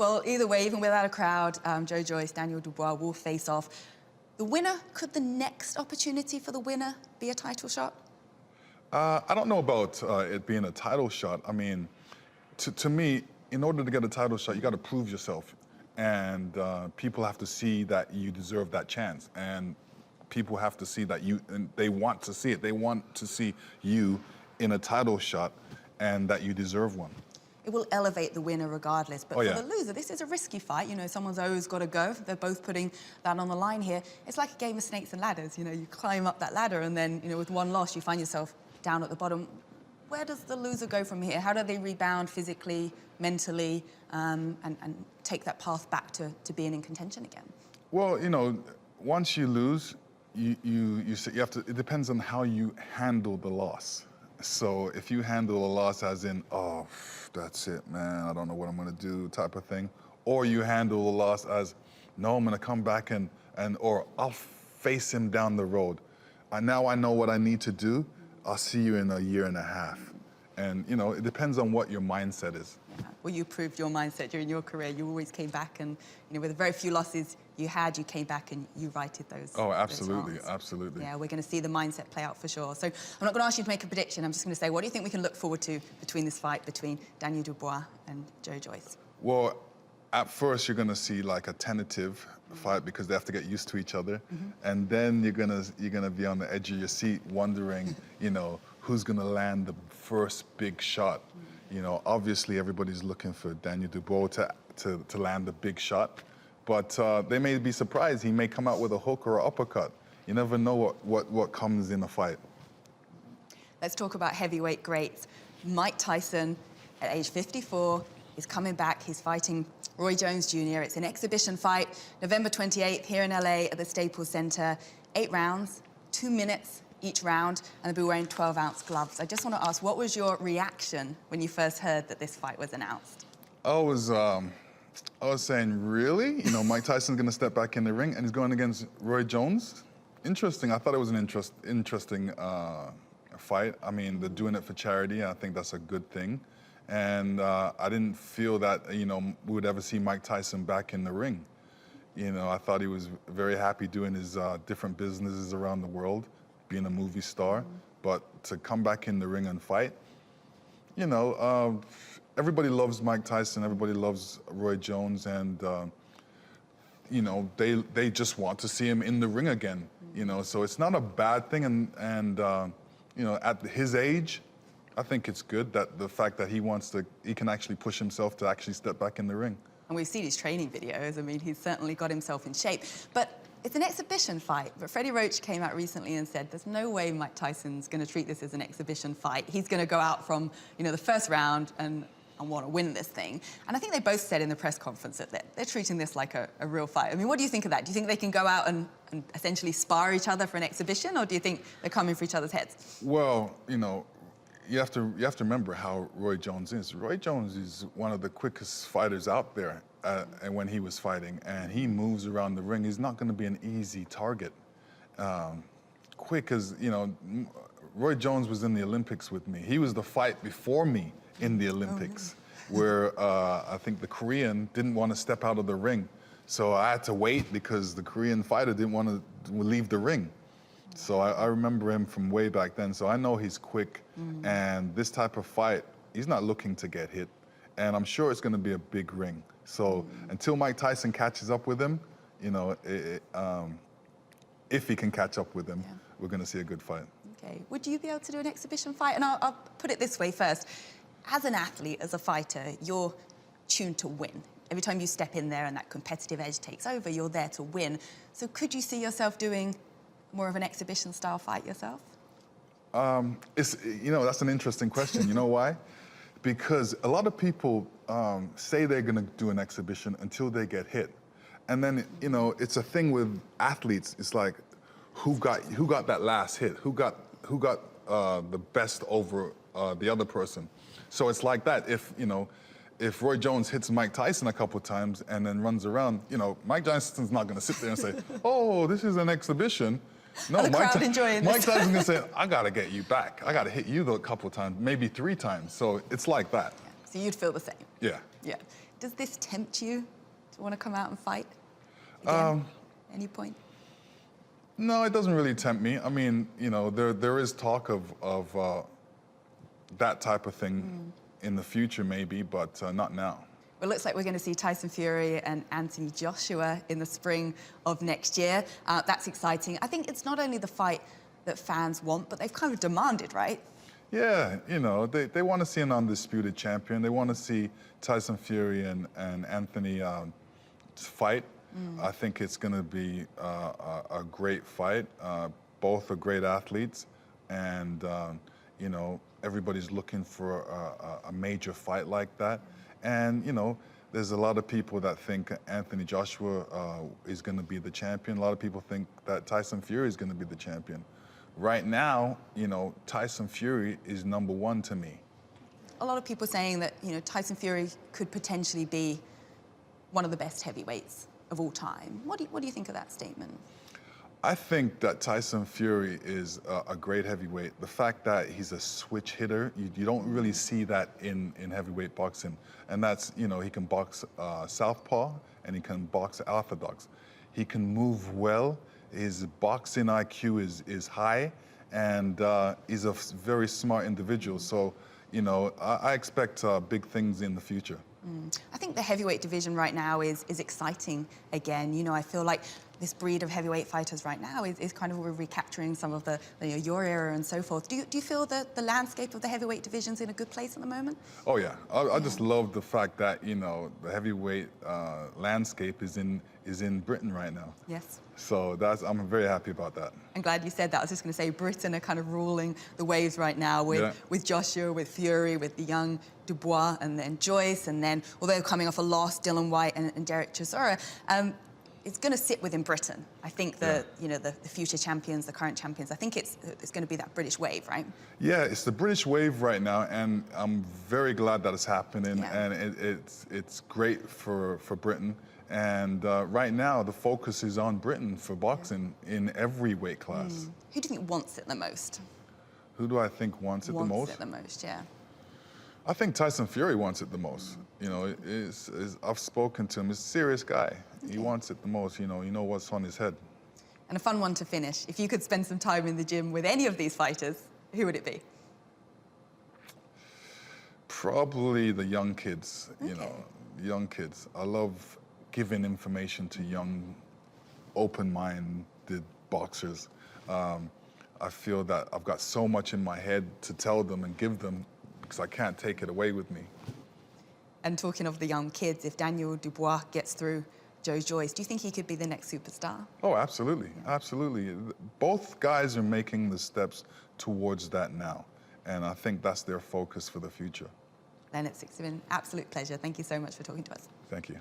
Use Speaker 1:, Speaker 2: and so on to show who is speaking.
Speaker 1: Well, either way, even without a crowd, Joe Joyce, Daniel Dubois will face off. The winner, could the next opportunity for the winner be a title shot?
Speaker 2: I don't know about it being a title shot. I mean, to me, in order to get a title shot, you got to prove yourself. And people have to see that you deserve that chance. And people have to see that and they want to see it. They want to see you in a title shot and that you deserve one.
Speaker 1: It will elevate the winner regardless, but
Speaker 2: for
Speaker 1: the loser, this is a risky fight. You know, someone's always got to go. They're both putting that on the line here. It's like a game of snakes and ladders. You know, you climb up that ladder and then, you know, with one loss, you find yourself down at the bottom. Where does the loser go from here? How do they rebound physically, mentally, and take that path back to being in contention again?
Speaker 2: Well, you know, once you lose, you have to, it depends on how you handle the loss. So if you handle a loss as in, oh, that's it, man, I don't know what I'm gonna do type of thing, or you handle a loss as, no, I'm gonna come back or I'll face him down the road. Now I know what I need to do. I'll see you in a year and a half. And, you know, it depends on what your mindset is.
Speaker 1: Yeah. Well, you proved your mindset during your career. You always came back and, you know, with the very few losses you had, you came back and you righted those.
Speaker 2: Oh, absolutely,
Speaker 1: those
Speaker 2: absolutely.
Speaker 1: Yeah, we're going to see the mindset play out for sure. So I'm not going to ask you to make a prediction. I'm just going to say, what do you think we can look forward to between this fight between Daniel Dubois and Joe Joyce?
Speaker 2: Well, at first you're going to see like a tentative fight because they have to get used to each other, and then you're gonna be on the edge of your seat wondering, you know, who's gonna land the first big shot. You know, obviously everybody's looking for Daniel Dubois to land the big shot, but they may be surprised. He may come out with a hook or an uppercut. You never know what comes in a fight.
Speaker 1: Let's talk about heavyweight greats. Mike Tyson, at age 54, is coming back. He's fighting Roy Jones Jr. It's an exhibition fight, November 28th, here in LA at the Staples Center. 8 rounds, 2 minutes each round, and they'll be wearing 12-ounce gloves. I just want to ask, what was your reaction when you first heard that this fight was announced?
Speaker 2: I was saying, really? You know, Mike Tyson's gonna step back in the ring and he's going against Roy Jones? Interesting. I thought it was an interesting fight. I mean, they're doing it for charity. I think that's a good thing. And I didn't feel that, you know, we would ever see Mike Tyson back in the ring. You know, I thought he was very happy doing his different businesses around the world, being a movie star. But to come back in the ring and fight, you know, everybody loves Mike Tyson, everybody loves Roy Jones, and, you know, they just want to see him in the ring again, you know, so it's not a bad thing. And you know, at his age, I think it's good that the fact that he can actually push himself to actually step back in the ring.
Speaker 1: And we've seen his training videos. I mean, he's certainly got himself in shape. But it's an exhibition fight. But Freddie Roach came out recently and said, there's no way Mike Tyson's going to treat this as an exhibition fight. He's going to go out from, you know, the first round and want to win this thing. And I think they both said in the press conference that they're treating this like a real fight. I mean, what do you think of that? Do you think they can go out and essentially spar each other for an exhibition, or do you think they're coming for each other's heads?
Speaker 2: Well, you know, you have to remember how Roy Jones is. Roy Jones is one of the quickest fighters out there, and when he was fighting, and he moves around the ring. He's not going to be an easy target. Quick as, you know, Roy Jones was in the Olympics with me. He was the fight before me in the Olympics, where I think the Korean didn't want to step out of the ring. So I had to wait because the Korean fighter didn't want to leave the ring. So I remember him from way back then. So I know he's quick, and this type of fight, he's not looking to get hit. And I'm sure it's going to be a big ring. So until Mike Tyson catches up with him, you know, if he can catch up with him, we're going to see a good fight.
Speaker 1: Okay. Would you be able to do an exhibition fight? And I'll put it this way first. As an athlete, as a fighter, you're tuned to win. Every time you step in there and that competitive edge takes over, you're there to win. So could you see yourself doing more of an exhibition-style fight yourself?
Speaker 2: You know, that's an interesting question. You know why? Because a lot of people say they're going to do an exhibition until they get hit. And then, you know, it's a thing with athletes. It's like, who got that last hit? Who got the best over the other person? So it's like that. If, you know, if Roy Jones hits Mike Tyson a couple times and then runs around, you know, Mike Tyson's not going to sit there and say, oh, this is an exhibition. No, Mike Tyson's going to say, I got to get you back. I got to hit you a couple times, maybe 3 times. So it's like that.
Speaker 1: So you'd feel the same?
Speaker 2: Yeah.
Speaker 1: Yeah. Does this tempt you to want to come out and fight again? Any point?
Speaker 2: No, it doesn't really tempt me. I mean, you know, there is talk of that type of thing in the future, maybe, but not now.
Speaker 1: Well, it looks like we're going to see Tyson Fury and Anthony Joshua in the spring of next year. That's exciting. I think it's not only the fight that fans want, but they've kind of demanded, right?
Speaker 2: Yeah, you know, they want to see an undisputed champion. They want to see Tyson Fury and Anthony fight. I think it's going to be a great fight. Both are great athletes, and you know, everybody's looking for a major fight like that. And you know, there's a lot of people that think Anthony Joshua is going to be the champion. A lot of people think that Tyson Fury is going to be the champion. Right now, you know, Tyson Fury is #1 to me.
Speaker 1: A lot of people saying that, you know, Tyson Fury could potentially be one of the best heavyweights of all time. What do you think of that statement?
Speaker 2: I think that Tyson Fury is a great heavyweight. The fact that he's a switch hitter, you don't really see that in heavyweight boxing. And that's, you know, he can box southpaw and he can box orthodox. He can move well. His boxing IQ is high, and he's a very smart individual. So, you know, I expect big things in the future.
Speaker 1: I think the heavyweight division right now is exciting again. You know, I feel like this breed of heavyweight fighters right now is kind of recapturing some of the you know, your era and so forth. Do you feel that the landscape of the heavyweight division's in a good place at the moment?
Speaker 2: Oh yeah, I just love the fact that, you know, the heavyweight landscape is in Britain right now.
Speaker 1: Yes.
Speaker 2: So I'm very happy about that.
Speaker 1: I'm glad you said that. I was just going to say Britain are kind of ruling the waves right now with Joshua, with Fury, with the young Dubois, and then Joyce, and then, although coming off a loss, Dylan White and Derek Chisora. It's going to sit within Britain. I think you know, the future champions, the current champions, I think it's going to be that British wave, right?
Speaker 2: Yeah, it's the British wave right now, and I'm very glad that it's happening, and it's great for Britain. And right now, the focus is on Britain for boxing in every weight class.
Speaker 1: Who do you think wants it the most?
Speaker 2: Who do I think wants it the most?
Speaker 1: Wants it the most, yeah.
Speaker 2: I think Tyson Fury wants it the most. You know, I've spoken to him. He's a serious guy. He wants it the most. You know what's on his head.
Speaker 1: And a fun one to finish. If you could spend some time in the gym with any of these fighters, who would it be?
Speaker 2: Probably the young kids. You know, young kids. I love giving information to young, open-minded boxers. I feel that I've got so much in my head to tell them and give them, because I can't take it away with me.
Speaker 1: And talking of the young kids, if Daniel Dubois gets through Joe Joyce, do you think he could be the next superstar?
Speaker 2: Oh, absolutely, absolutely. Both guys are making the steps towards that now, and I think that's their focus for the future.
Speaker 1: Lennox, it's been an absolute pleasure. Thank you so much for talking to us.
Speaker 2: Thank you.